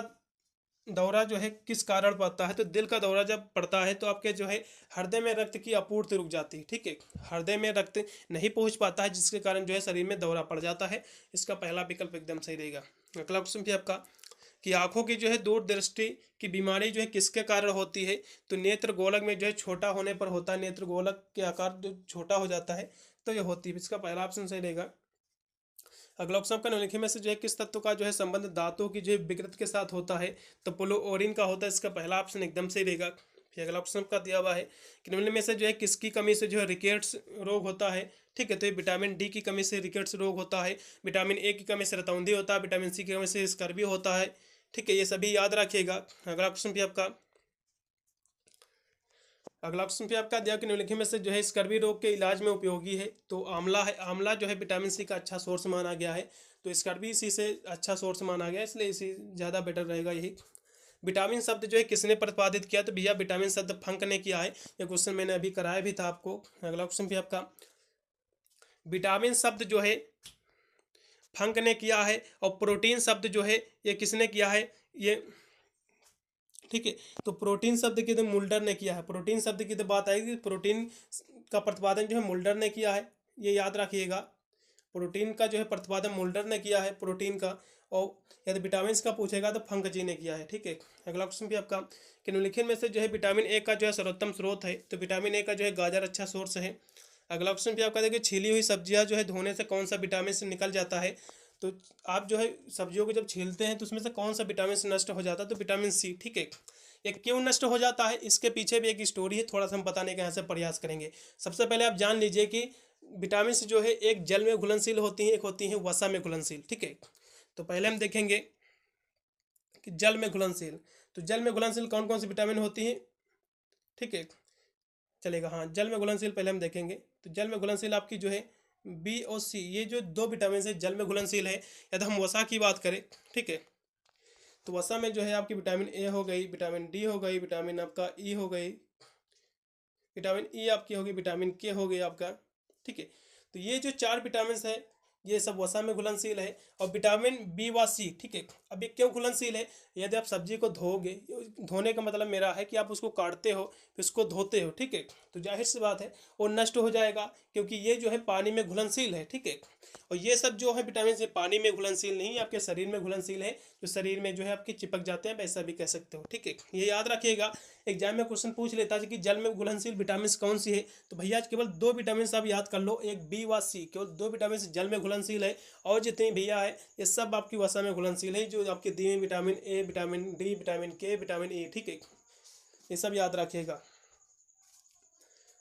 दौरा जो है किस कारण पड़ता है, तो दिल का दौरा जब पड़ता है तो आपके जो है हृदय में रक्त की आपूर्ति रुक जाती है। ठीक है, हृदय में रक्त नहीं पहुंच पाता है, जिसके कारण जो है शरीर में दौरा पड़ जाता है। इसका पहला विकल्प एकदम सही रहेगा। अगला क्वेश्चन भी आपका कि आंखों की जो है दूरदृष्टि की बीमारी जो है किसके कारण होती है, तो नेत्र गोलक में जो है छोटा होने पर होता है, नेत्र गोलक के आकार जो छोटा हो जाता है तो ये होती है। इसका पहला ऑप्शन सही रहेगा। अगला ऑप्शन का निम्नलिखित में से जो है किस तत्व का जो है संबंध धातु की जो है विकृत के साथ होता है, तो पोलोओरिन का होता है। इसका पहला ऑप्शन एकदम सही रहेगा। फिर अगला क्वेश्चन आपका दिया हुआ है कि निम्न में से जो है किसकी कमी से जो है रिकेट्स रोग होता है। ठीक है, तो ये विटामिन डी की कमी से रिकेट्स रोग होता है, विटामिन ए की कमी से रतौंधी होता है, विटामिन सी की कमी से स्कर्वी होता है। ठीक है, ये सभी याद रखिएगा। अगला क्वेश्चन भी आपका दिया कि निम्नलिखित में से जो है स्कर्वी रोग के इलाज में उपयोगी है। तो आंवला है, आंवला जो है विटामिन सी का अच्छा सोर्स माना गया है, तो स्कर्वी इसी से अच्छा सोर्स माना गया है, इसलिए इसी ज़्यादा बेटर रहेगा यही। विटामिन शब्द जो है किसने प्रतिपादित किया, तो भैया विटामिन शब्द फंक ने किया है। ये क्वेश्चन मैंने अभी कराया भी था आपको। अगला क्वेश्चन भी आपका विटामिन शब्द जो है फंक ने किया है, और प्रोटीन शब्द जो है ये किसने किया है, ये ठीक है। तो प्रोटीन शब्द की तो मुल्डर ने किया है, प्रोटीन शब्द की तो बात आएगी, प्रोटीन का प्रतिपादन जो है मुल्डर ने किया है, ये याद रखिएगा। प्रोटीन का जो है प्रतिपादन मुल्डर ने किया है प्रोटीन का, और यदि विटामिन का पूछेगा तो फंक जी ने किया है। ठीक है, अगला क्वेश्चन भी आपका कि निम्नलिखित में से जो है विटामिन ए का जो है सर्वोत्तम स्रोत है, तो विटामिन ए का जो है गाजर अच्छा सोर्स है। अगला क्वेश्चन भी आपका देखिए छीली हुई सब्जियां जो है धोने से कौन सा विटामिन से निकल जाता है। तो आप जो है सब्जियों को जब छीलते हैं तो उसमें से कौन सा विटामिन से नष्ट हो जाता है, तो विटामिन सी। ठीक है, ये क्यों नष्ट हो जाता है, इसके पीछे भी एक स्टोरी है, थोड़ा सा हम बताने का यहाँ से प्रयास करेंगे। सबसे पहले आप जान लीजिए कि विटामिन जो है एक जल में घुलनशील होती हैं, एक होती हैं वसा में घुलनशील। ठीक है, तो पहले हम देखेंगे कि जल में घुलनशील, तो जल में घुलनशील कौन कौन सी विटामिन होती हैं। ठीक है, चलेगा, हाँ, जल में घुलनशील पहले हम देखेंगे। तो जल में घुलनशील आपकी जो है बी और सी, ये जो दो विटामिन है जल में घुलनशील है। यदि हम वसा की बात करें, ठीक है, तो वसा में जो है आपकी विटामिन ए हो गई, विटामिन डी हो गई, विटामिन आपका ई हो गई, विटामिन ई आपकी होगी, विटामिन के हो गई आपका। ठीक है, तो ये जो चार विटामिन है ये सब वसा में घुलनशील है। और विटामिन बी व सी, ठीक है, अब ये क्यों घुलनशील है, यदि आप सब्जी को धोओगे, धोने का मतलब मेरा है कि आप उसको काटते हो फिर उसको धोते हो, ठीक है, तो जाहिर सी बात है वो नष्ट हो जाएगा, क्योंकि ये जो है पानी में घुलनशील है। ठीक है, और ये सब जो है विटामिन से पानी में घुलनशील नहीं, आपके शरीर में घुलनशील है, जो शरीर में जो है आपके चिपक जाते हैं, वैसा भी कह सकते हो। ठीक है, ये याद रखिएगा, एग्जाम में क्वेश्चन पूछ लेता है कि जल में घुलनशील विटामिन कौन सी है, तो भैया आज केवल दो विटामिन आप याद कर लो, एक बी व सी, केवल दो विटामिन जल में घुलनशील है, और जितने भैया है ये सब आपकी वसा में घुलनशील है, जो आपके दी हुई vitamin A, vitamin D, vitamin के, विटामिन ई। ठीक है, ये सब याद रखिएगा।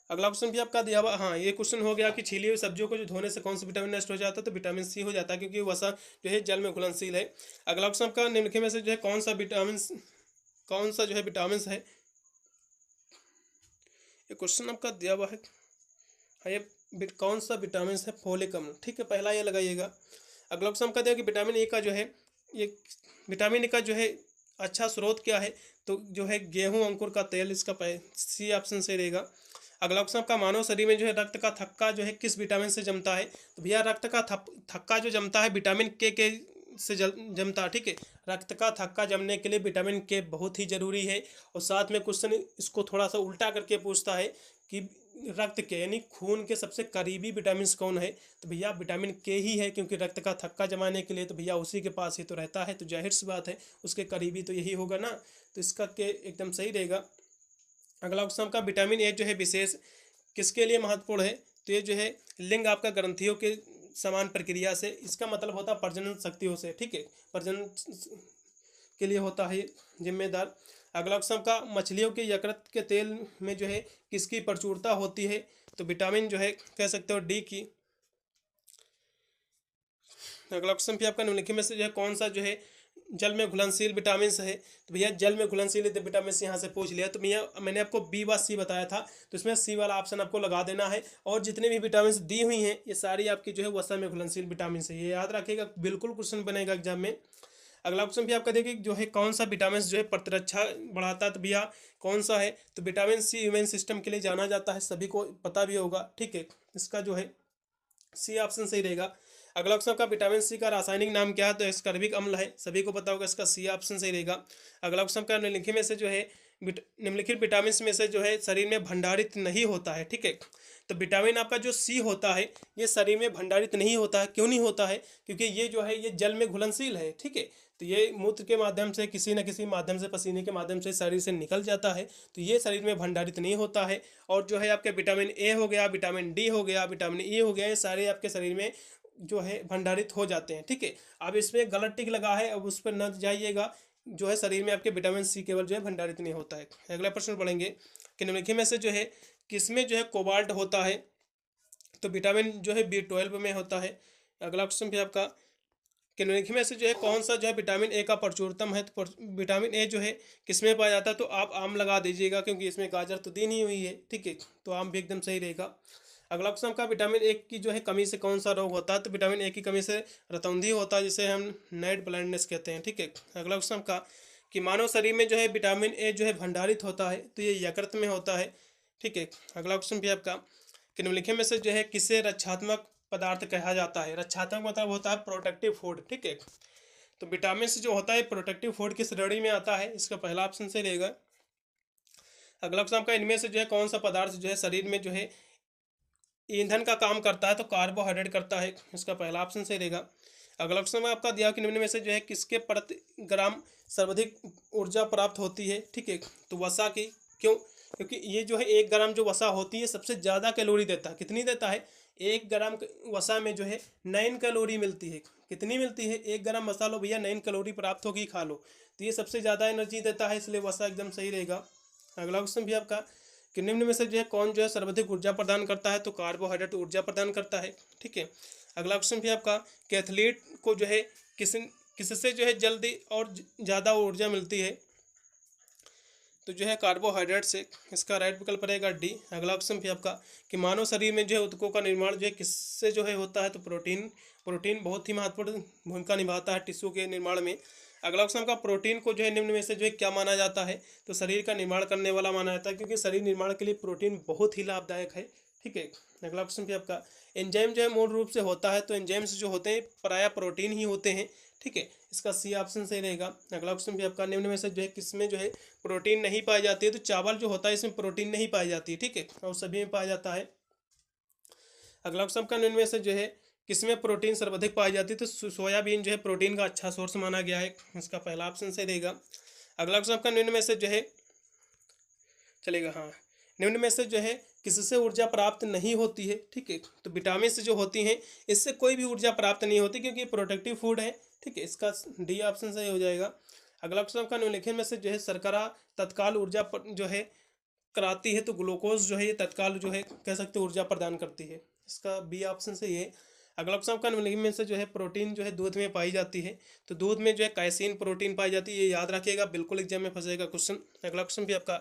अगला क्वेश्चन भी आपका दिया हुआ, हाँ, ये क्वेश्चन हो गया कि छीली हुई सब्जियों को जो धोने से कौन सा विटामिन नष्ट हो जाता है, तो विटामिन सी हो जाता है, क्योंकि वसा जो है जल में घुलनशील है। अगला क्वेश्चन आपका निम्नलिखित में से जो है कौन सा जो है विटामिन है, ये क्वेश्चन आपका दिया हुआ है। हाँ, ये कौन सा विटामिन है, फोलिक अम्ल। ठीक है, पहला ये लगाइएगा। अगला क्वेश्चन आपका दिया कि विटामिन ए का जो है, ये विटामिन ए का जो है अच्छा स्रोत क्या है, तो जो है गेहूं अंकुर का तेल, इसका सी ऑप्शन से रहेगा। अगला क्वेश्चन आपका मानव शरीर में जो है रक्त का थक्का जो है किस विटामिन से जमता है, तो भैया रक्त का थक्का जो जमता है विटामिन के से जमता है। ठीक है, रक्त का थक्का जमने के लिए विटामिन के बहुत ही जरूरी है। और साथ में क्वेश्चन इसको थोड़ा सा उल्टा करके पूछता है कि रक्त के यानी खून के सबसे करीबी विटामिन कौन है, तो भैया विटामिन के ही है, क्योंकि रक्त का थक्का जमाने के लिए तो भैया उसी के पास ही तो रहता है, तो जाहिर सी बात है उसके करीबी तो यही होगा ना, तो इसका के एकदम सही रहेगा। अगला क्वेश्चन का विटामिन ए जो है विशेष किसके लिए महत्वपूर्ण है, तो ये जो है लिंग आपका ग्रंथियों के समान प्रक्रिया से, इसका मतलब होता है प्रजनन शक्तियों से। ठीक है, प्रजनन के लिए होता है जिम्मेदार। अगला क्वेश्चन का मछलियों के यकृत के तेल में जो है किसकी प्रचुरता होती है, तो विटामिन जो है कह सकते हो डी की। अगला क्वेश्चन भी आपका निम्नलिखित में से जो है कौन सा जो है जल में घुलनशील विटामिन है, तो भैया जल में घुलनशील विटामिन यहाँ से पूछ लिया, तो भैया मैंने आपको बी व सी बताया था, तो इसमें सी वाला ऑप्शन आपको लगा देना है। और जितने भी विटामिन दी हुई हैं ये सारी आपकी जो है वसा में घुलनशील विटामिन है, ये याद रखिएगा, बिल्कुल क्वेश्चन बनेगा एग्जाम में। अगला क्वेश्चन भी आपका देखिए जो है कौन सा विटामिन जो है प्रतिरक्षा बढ़ाता है, तो भैया कौन सा है, तो विटामिन सी इम्यून सिस्टम के लिए जाना जाता है, सभी को पता भी होगा। ठीक है, इसका जो है सी ऑप्शन सही रहेगा। अगला क्वेश्चन का विटामिन सी का रासायनिक नाम क्या है, तो स्कर्विक अम्ल है, सभी को पता होगा, इसका सी ऑप्शन सही रहेगा। अगला क्वेश्चन का निम्नलिखित में से जो है निम्नलिखित विटामिन में से जो है शरीर में भंडारित नहीं होता है। ठीक है, तो विटामिन आपका जो सी होता है ये शरीर में भंडारित नहीं होता है, क्यों नहीं होता है, क्योंकि ये जो है ये जल में घुलनशील है। ठीक है, तो ये मूत्र के माध्यम से किसी न किसी माध्यम से पसीने के माध्यम से शरीर से निकल जाता है, तो ये शरीर में भंडारित नहीं होता है। और जो है आपके विटामिन ए हो गया, विटामिन डी हो गया, विटामिन ई हो गया, ये सारे आपके शरीर में जो है भंडारित हो जाते हैं। ठीक है, अब इसमें गलत टिक लगा है, अब उस पर न जाइएगा, जो है शरीर में आपके विटामिन सी केवल जो है भंडारित नहीं होता है। अगला प्रश्न पढ़ेंगे कि निम्नलिखित में से जो है किसमें जो है कोबाल्ट होता है, तो विटामिन जो है B12 में होता है। अगला क्वेश्चन भी आपका कि निम्नलिखित में से जो है कौन सा जो है विटामिन ए का प्रचुरतम है, तो विटामिन ए जो है किसमें पाया जाता है, तो आप आम लगा दीजिएगा क्योंकि इसमें गाजर तो दी नहीं हुई है, ठीक है, तो आम भी एकदम सही रहेगा। अगला क्वेश्चन का विटामिन ए की जो है कमी से कौन सा रोग होता है, तो विटामिन ए की कमी से रतौंधी होता है जिसे हम नाइट ब्लाइंडनेस कहते हैं, ठीक है। अगला क्वेश्चन का कि मानव शरीर में जो है विटामिन ए जो है भंडारित होता है, तो ये यकृत में होता है, ठीक है। अगला क्वेश्चन भी आपका कि निम्नलिखित में से जो है किसे रक्षात्मक पदार्थ कहा जाता है, रक्षात्मक मतलब होता है प्रोटेक्टिव फूड, ठीक है। तो विटामिन से जो होता है प्रोटेक्टिव फूड की श्रेणी में आता है, इसका पहला ऑप्शन सही रहेगा। अगला क्वेश्चन का इनमें से जो है कौन सा पदार्थ जो है शरीर में जो है ईंधन का काम करता है, तो कार्बोहाइड्रेट करता है, इसका पहला ऑप्शन सही रहेगा। अगला क्वेश्चन में आपका दिया कि निम्न में से जो है किसके प्रति ग्राम सर्वाधिक ऊर्जा प्राप्त होती है, ठीक है, तो वसा की। क्यों? क्योंकि ये जो है 1 ग्राम जो वसा होती है सबसे ज़्यादा कैलोरी देता है। कितनी देता है? 1 ग्राम वसा में जो है 9 कैलोरी मिलती है। कितनी मिलती है? 1 ग्राम वसा लो भैया, 9 कैलोरी प्राप्त होगी, खा लो, तो ये सबसे ज़्यादा एनर्जी देता है, इसलिए वसा एकदम सही रहेगा। अगला क्वेश्चन भी आपका कि निम्न में से जो है कौन जो है सर्वाधिक ऊर्जा प्रदान करता है, तो कार्बोहाइड्रेट ऊर्जा प्रदान करता है, ठीक है। अगला क्वेश्चन भी आपका कि एथलीट को जो है किससे जो है जल्दी और ज़्यादा ऊर्जा मिलती है, तो जो है कार्बोहाइड्रेट से, इसका राइट विकल्प रहेगा डी। अगला क्वेश्चन भी आपका कि मानव शरीर में जो है ऊतकों का निर्माण जो है किससे जो है होता है, तो प्रोटीन बहुत ही महत्वपूर्ण भूमिका निभाता है टिश्यू के निर्माण में। अगला क्वेश्चन का प्रोटीन को जो है निम्न में से जो है क्या माना जाता है, तो शरीर का निर्माण करने वाला माना जाता है, क्योंकि शरीर निर्माण के लिए प्रोटीन बहुत ही लाभदायक है, ठीक है। अगला क्वेश्चन भी आपका एंजाइम जो है मूल रूप से होता है, तो एंजाइम्स जो होते हैं प्रायः प्रोटीन ही होते हैं, ठीक है, इसका सी ऑप्शन सही रहेगा। अगला क्वेश्चन भी आपका निम्न में से जो है किसमें जो है प्रोटीन नहीं पाई जाती है, तो चावल जो होता है इसमें प्रोटीन नहीं पाई जाती है, ठीक है, और सभी में पाया जाता है। अगला क्वेश्चन का निम्न में से जो है किसमें प्रोटीन सर्वाधिक पाई जाती है, तो सोयाबीन जो है प्रोटीन का अच्छा सोर्स माना गया है, इसका पहला ऑप्शन सही रहेगा। अगला क्वेश्चन का निम्न में से जो है चलेगा, हाँ, निम्न में से जो है किससे ऊर्जा प्राप्त नहीं होती है, ठीक है, तो विटामिन से जो होती हैं इससे कोई भी ऊर्जा प्राप्त नहीं होती, क्योंकि प्रोटेक्टिव फूड है, ठीक है, इसका डी ऑप्शन सही हो जाएगा। अगला क्वेश्चन का निम्नलिखित में से जो है शर्करा तत्काल ऊर्जा जो है कराती है, तो ग्लूकोज जो है ये तत्काल जो है कह सकते ऊर्जा प्रदान करती है, इसका बी ऑप्शन सही है। अगला क्वेश्चन का निम्नलिखित में से जो है प्रोटीन जो है दूध में पाई जाती है, तो दूध में जो है कैसीन प्रोटीन पाई जाती है, ये याद रखिएगा, बिल्कुल एग्जाम में फंसेगा क्वेश्चन। अगला क्वेश्चन भी आपका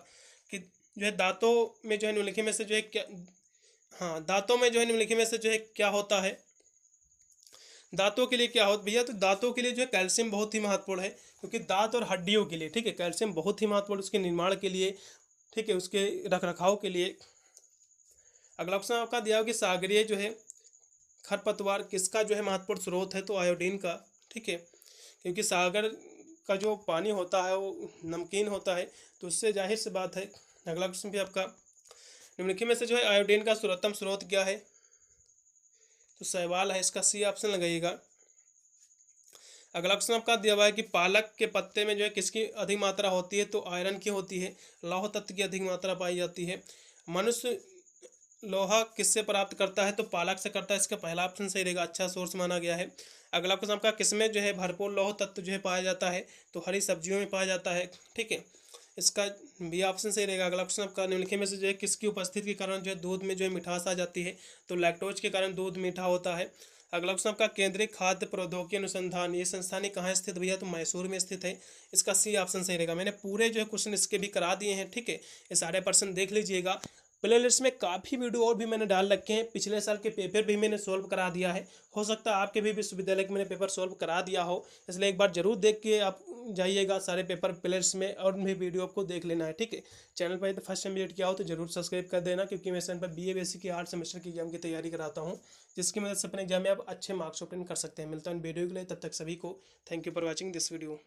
कि जो है दांतों में जो है निम्नलिखित में से जो है क्या, हाँ, दांतों में जो है निम्नलिखित में से जो है क्या होता है, दांतों के लिए क्या होता भैया, तो दांतों के लिए जो है कैल्शियम बहुत ही महत्वपूर्ण है, क्योंकि दांत और हड्डियों के लिए, ठीक है, कैल्शियम बहुत ही महत्वपूर्ण उसके निर्माण के लिए, ठीक है, उसके रखरखाव के लिए। अगला क्वेश्चन आपका दिया हो कि सागरीय जो है खरपतवार किसका जो है महत्वपूर्ण स्रोत है, तो आयोडीन का, ठीक है, क्योंकि सागर का जो पानी होता है वो नमकीन होता है, तो उससे जाहिर सी बात है। अगला क्वेश्चन भी आपका निम्नलिखित में से जो है आयोडीन का सर्वोत्तम स्रोत क्या है, तो शैवाल है, इसका सी ऑप्शन लगाइएगा। अगला क्वेश्चन आपका दिया हुआ है कि पालक के पत्ते में जो है किसकी अधिक मात्रा होती है, तो आयरन की होती है, लौह तत्व की अधिक मात्रा पाई जाती है। मनुष्य लोहा किससे प्राप्त करता है, तो पालक से करता है, इसका पहला ऑप्शन सही रहेगा, अच्छा सोर्स माना गया है। अगला क्वेश्चन आपका किसमें जो है भरपूर लौह तत्व जो है पाया जाता है, तो हरी सब्जियों में पाया जाता है, ठीक है, इसका बी ऑप्शन सही रहेगा। अगला क्वेश्चन आपका निम्नलिखित में से जो है किसकी उपस्थिति के कारण जो है दूध में जो है मिठास आ जाती है, तो लैक्टोज के कारण दूध मीठा होता है। अगला क्वेश्चन आपका केंद्रीय खाद्य प्रौद्योगिकी अनुसंधान ये संस्थान कहाँ स्थित भैया, तो मैसूर में स्थित है, इसका सी ऑप्शन सही रहेगा। मैंने पूरे जो है क्वेश्चन इसके भी करा दिए हैं, ठीक है, ये सारे पर्सन देख लीजिएगा। प्ले लिस्ट में काफ़ी वीडियो और भी मैंने डाल रखे हैं, पिछले साल के पेपर भी मैंने सोल्व करा दिया है, हो सकता है आपके भी विश्वविद्यालय के मैंने पेपर सोल्व करा दिया हो, इसलिए एक बार जरूर देख के आप जाइएगा सारे पेपर प्ले लिस्ट में, और भी वीडियो आपको देख लेना है, ठीक है। चैनल पर तो फर्स्ट टाइम विजिट किया हो तो जरूर सब्सक्राइब कर देना, क्योंकि मैं चैनल पर BA बेसिक की 8 सेमेस्टर की एग्जाम की तैयारी कराता हूँ, जिसकी मदद से अपने एग्जाम में आप अच्छे मार्क्स ऑब्टेन कर सकते हैं। मिलता हूँ वीडियो के लिए, तब तक सभी को thank you for watching this video.